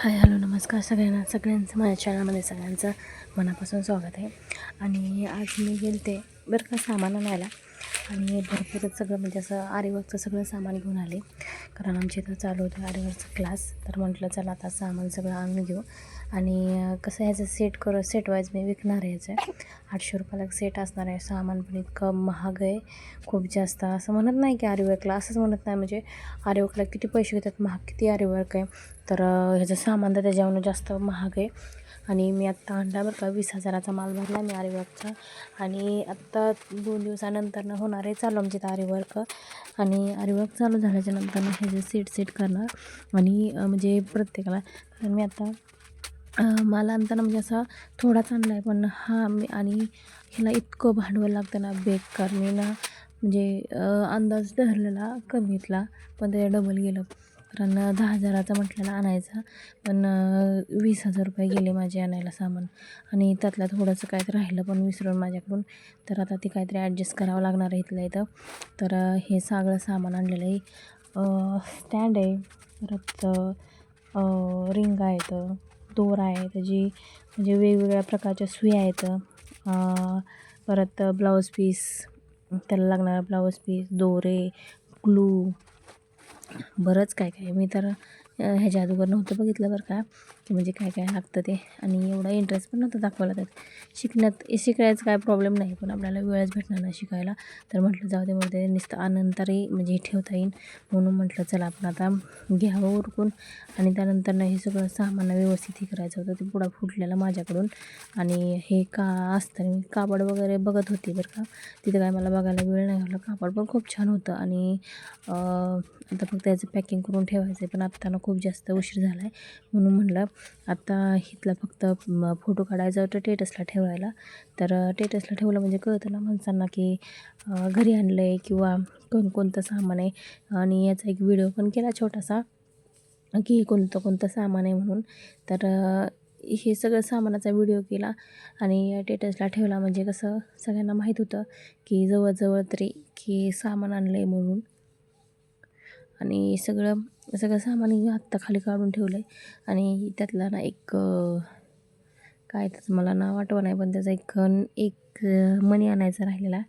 Hi hello नमस्कार सगळ्यांचं माझ्या चॅनलमध्ये सगळ्यांचं मनापासून स्वागत आहे. आणि आज मी गेलते बरं का सामान आणायला आणि भरपूरच सगळं म्हणजे असं आरीवर्कचं सगळं सामान घेऊन आले. कारण आमच्या इथं चालू होतं आरीवर्कचं क्लास. तर म्हटलं चला आता सामान सगळं आणून घेऊ. आणि कसं ह्याचं सेट वाईज मी विकणार आहे. ह्याचं 800 रुपयाला सेट असणार आहे. सामान पण इतकं महाग आहे, खूप जास्त. असं म्हणत नाही की आरीवर्कला असंच म्हणत नाही, म्हणजे आरीवर्कला किती पैसे घेतात, महाग किती आरीवर्क आहे. तर ह्याचं सामान तर त्याच्यावरून जास्त महाग आहे. आणि मी आत्ता आणला बरं का, 20,000चा माल भरला मी आरीवर्कचा. आणि आत्ता 2 दिवसानंतर होणार आहे चालू आमच्या इथं आरीवर्क. आणि आरीवर्क चालू झाल्याच्या नंतर ह्याचे सेट करणार. आणि म्हणजे प्रत्येकाला मी आता मला आणताना म्हणजे असा थोडाच आणला आहे, पण मी आणि ह्याला इतकं भांडवल लागतं ना बेकार. मी ना म्हणजे अंदाज धरलेला कमीतला, पण ते डबल गेलं. कारण 10,000चा म्हटलेला आणायचा, पण 20,000 रुपये गेले माझे आणायला सामान. आणि त्यातलं थोडंसं काहीतरी राहिलं पण विसरून माझ्याकडून. तर आता ते काहीतरी ॲडजस्ट करावं लागणार आहे इथलं इथं. तर हे सगळं सामान आणलेलं आहे. स्टँड आहे, परत रिंग आहेत, दोरा आहे त्याची, म्हणजे वेगवेगळ्या प्रकारच्या सुया आहेत. परत ब्लाऊज पीस, त्याला लागणारा ब्लाऊज पीस, दोरे, ग्लू, बरंच काय काय. मी तर ह्याच्या अगोदर नव्हतं बघितलं बरं का, की म्हणजे काय काय लागतं ते. आणि एवढा इंटरेस्ट पण नव्हता दाखवला त्यात. शिकायचं काय प्रॉब्लेम नाही, पण आपल्याला वेळच भेटणार नाही शिकायला. तर म्हटलं जाऊ दे, मध्ये नुसतं आनंतरही म्हणजे ठेवता येईल, म्हणून म्हटलं चला आपण आता घ्यावं उरकून. आणि त्यानंतर हे सगळं सामान व्यवस्थित हे करायचं होतं. ते पुढं फुटलेलं माझ्याकडून. आणि हे का असतं, मी कापड वगैरे बघत होती बरं का, तिथं काय मला बघायला वेळ नाही घालवला. कापड पण खूप छान होतं. आणि आता फक्त त्याचं पॅकिंग करून ठेवायचं आहे, पण आत्ताना खूप जास्त उशीर झाला आहे, म्हणून म्हटलं आता इथला फक्त फोटो काढायचा होता टेटसला ठेवायला. तर टेटसला ठेवलं म्हणजे कळतं ना माणसांना की घरी आणलं आहे किंवा कोणतं सामान आहे. आणि याचा एक व्हिडिओ पण केला छोटासा, की कोणतं सामान आहे म्हणून. तर हे सगळं सामानाचा व्हिडिओ केला आणि टेटसला ठेवला, म्हणजे कसं सगळ्यांना माहीत होतं की जवळजवळ तरी की सामान आणलं आहे म्हणून. आणि सगळं सामान आत्ता खाली काढून ठेवलं आहे. आणि त्यातला ना एक काय त्याचं मला नाव आठवत नाही, पण त्याचा एक मणी आणायचा राहिलेला.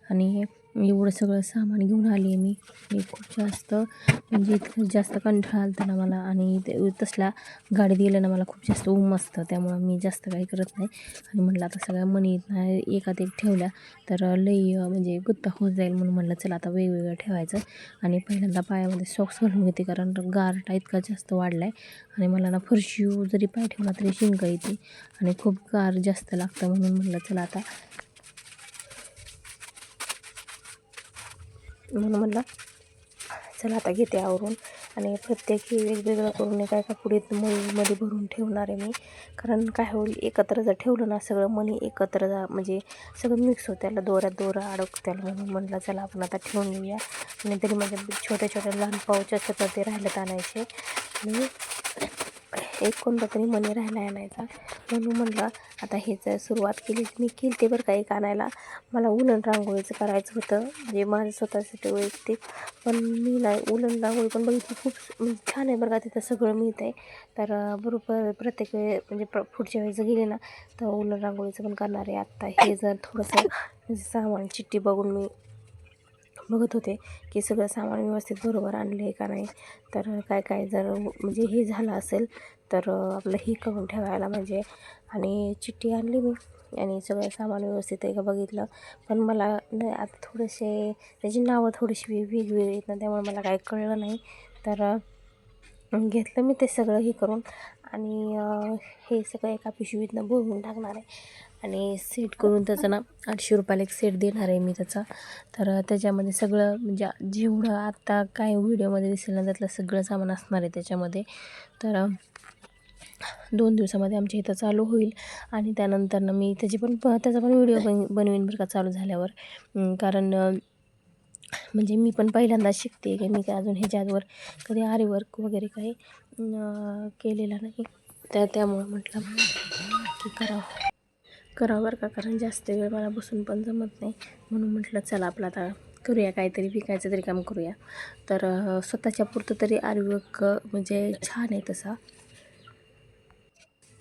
आणि एवढं सगळं सामान घेऊन आली आहे मी. खूप जास्त म्हणजे इतकं जास्त कंटाळा आला ना मला. आणि ते तसल्या गाडीत गेलं ना मला खूप जास्त असतं, त्यामुळं मी जास्त काही करत नाही. आणि म्हटलं आता सगळ्या मणी एकात एक ठेवल्या तर लई म्हणजे गुत्ता होत जाईल, म्हणून म्हटलं चला आता वेगवेगळं ठेवायचं. आणि पहिल्यांदा पायामध्ये सॉक्स घालून घेते, कारण गारठा इतका जास्त वाढला आहे. आणि मला ना फरशीवर जरी पाय ठेवला तरी शिंका येते आणि खूप गार जास्त लागतं, म्हणून म्हटलं चला आता घेते आवरून. आणि प्रत्येक हे वेगवेगळं करून काय का पुढे मळीमध्ये भरून ठेवणार आहे मी. कारण काय होईल, एकत्र जर ठेवलं ना सगळं मणी एकत्र म्हणजे सगळं मिक्स होतं, त्याला दोरा अडकतं त्याला, म्हणून म्हटलं चला आपण आता ठेवून घेऊया. आणि तरी माझ्या छोट्या छोट्या लहान पाऊच असतात तर ते राहिलेत आणायचे. आणि एक कोणता तरी मणी राहिला आणायचा, म्हणून म्हटलं आता हेच सुरुवात केली. मी केली ते बरं का एक आणायला. मला उलन रांगोळीचं करायचं होतं, म्हणजे माझं स्वतःसाठी वैयक्तिक. पण मी नाही उलन रांगोळी पण बघितली, खूप म्हणजे छान आहे बरं का, तिथं सगळं मिळतं आहे. तर बरोबर प्रत्येक वेळ म्हणजे पुढच्या वेळेस गेले ना तर उलन रांगोळीचं पण करणार आहे. आत्ता हे जर थोडंसं सामान चिठ्ठी बघून मी बघत होते की सगळं सामान व्यवस्थित बरोबर आणलं आहे का नाही. तर काय जर म्हणजे हे झालं असेल तर आपलं हे करून ठेवायला म्हणजे. आणि चिठ्ठी आणली मी आणि सगळं सामान व्यवस्थित आहे का बघितलं. पण मला आता थोडेसे त्याची नावं थोडीशी वेगवेगळी आहेत ना, त्यामुळे मला काही कळलं नाही. तर घेतलं मी ते सगळं हे करून. आणि हे सगळं एका पिशवीतनं भरून टाकणार आहे. आणि सेट करून त्याचं ना 800 रुपयाला एक सेट देणार आहे मी त्याचा. तर त्याच्यामध्ये सगळं म्हणजे जेवढं आत्ता काय व्हिडिओमध्ये दिसेल ना त्यातलं सगळं सामान असणार आहे त्याच्यामध्ये. तर 2 दिवसामध्ये आमच्या इथं चालू होईल. आणि त्यानंतर मी त्याचा पण व्हिडिओ बनवीन बरं का चालू झाल्यावर. कारण म्हणजे मी पण पहिल्यांदा शिकते, की मी काय अजून ह्याच्यावर कधी आरीवर्क वगैरे काही केलेलं नाही. त्यामुळं म्हटलं की करावं बरं का, कारण जास्त वेळ मला बसून पण जमत नाही. म्हणून म्हटलं चला आपलं आता करूया काहीतरी, विकायचं तरी काम करूया. तर स्वतःच्या पुरतं तरी आरीवर्क म्हणजे छान आहे तसा.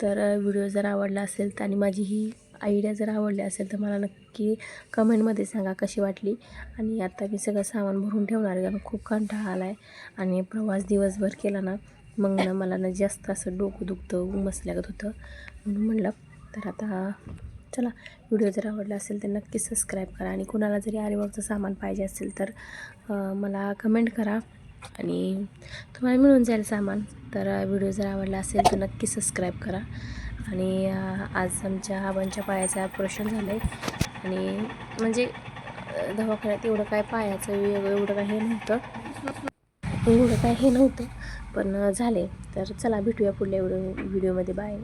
तर व्हिडिओ जर आवडला असेल तर आणि माझी ही आयडिया जर आवडली असेल तर मला नक्की कमेंटमध्ये सांगा कशी वाटली. आणि आता मी सगळं सामान भरून ठेवणार आहे कारण खूप कंटाळा आला आहे आणि प्रवास दिवसभर केला ना, मग ना मला ना जास्त असं डोकं दुखतं उमसल्यागत होतं, म्हणून म्हणलं तर आता चला. व्हिडिओ जर आवडला असेल तर नक्की सबस्क्राईब करा आणि कुणाला जरी आरीवर्कचं सामान पाहिजे असेल तर मला कमेंट करा आणि तुम्हाला मिळून जाईल सामान. तर व्हिडिओ जर आवडला असेल तर नक्की सबस्क्राईब करा. आणि आज आमच्या आबांच्या पायाचं ऑपरेशन झालं आहे आणि म्हणजे दवाखान्यात एवढं काय पायाचं एवढं काय हे नव्हतं पण झाले. तर चला भेटूया पुढल्या व्हिडिओमध्ये. बाय.